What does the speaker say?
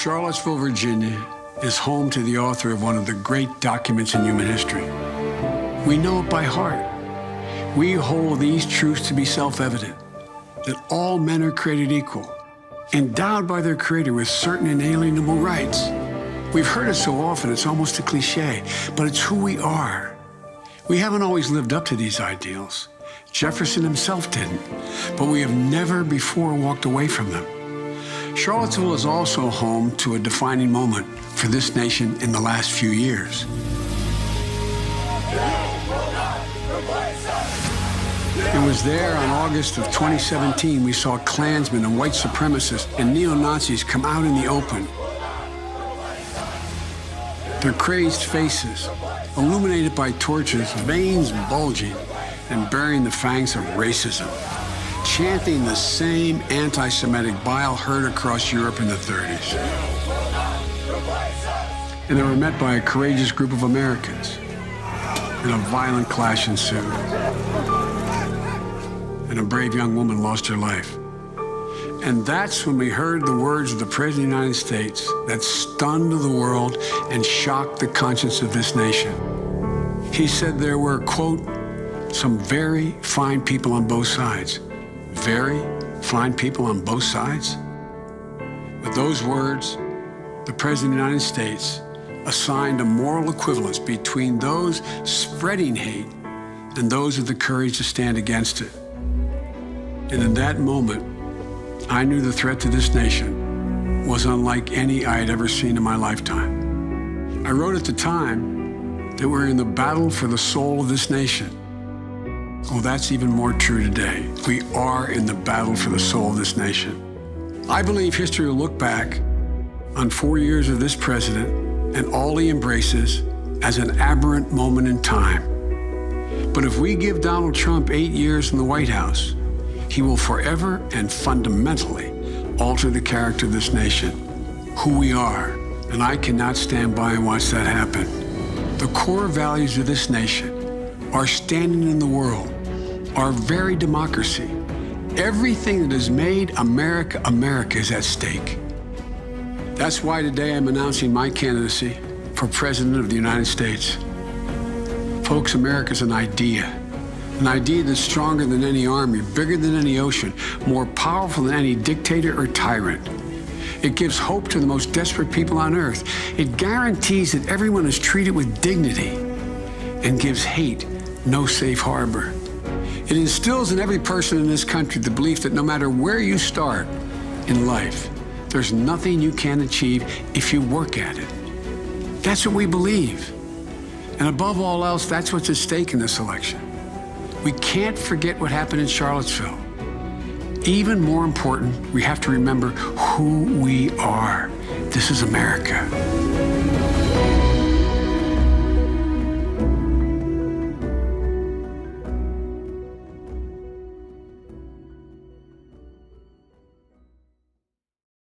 Charlottesville, Virginia is home to the author of one of the great documents in human history. We know it by heart. We hold these truths to be self-evident, that all men are created equal, endowed by their Creator with certain inalienable rights. We've heard it so often, it's almost a cliche, but it's who we are. We haven't always lived up to these ideals. Jefferson himself didn't, but we have never before walked away from them. Charlottesville is also home to a defining moment for this nation in the last few years. It was there on August of 2017 we saw Klansmen and white supremacists and neo-Nazis come out in the open. Their crazed faces, illuminated by torches, veins bulging and bearing the fangs of racism, chanting the same anti-Semitic bile heard across Europe in the 30s. And they were met by a courageous group of Americans, and a violent clash ensued. And a brave young woman lost her life. And that's when we heard the words of the President of the United States that stunned the world and shocked the conscience of this nation. He said there were, quote, some very fine people on both sides. Very fine people on both sides? With those words, the President of the United States assigned a moral equivalence between those spreading hate and those with the courage to stand against it. And in that moment, I knew the threat to this nation was unlike any I had ever seen in my lifetime. I wrote at the time that we're in the battle for the soul of this nation. Well, that's even more true today. We are in the battle for the soul of this nation. I believe history will look back on 4 years of this president and all he embraces as an aberrant moment in time. But if we give Donald Trump 8 years in the White House, he will forever and fundamentally alter the character of this nation, who we are, and I cannot stand by and watch that happen. The core values of this nation, our standing in the world, our very democracy, everything that has made America America is at stake. That's why today I'm announcing my candidacy for President of the United States. Folks, America's an idea that's stronger than any army, bigger than any ocean, more powerful than any dictator or tyrant. It gives hope to the most desperate people on earth. It guarantees that everyone is treated with dignity and gives hate no safe harbor. It instills in every person in this country the belief that no matter where you start in life, there's nothing you can't achieve if you work at it. That's what we believe. And above all else, that's what's at stake in this election. We can't forget what happened in Charlottesville. Even more important, we have to remember who we are. This is America.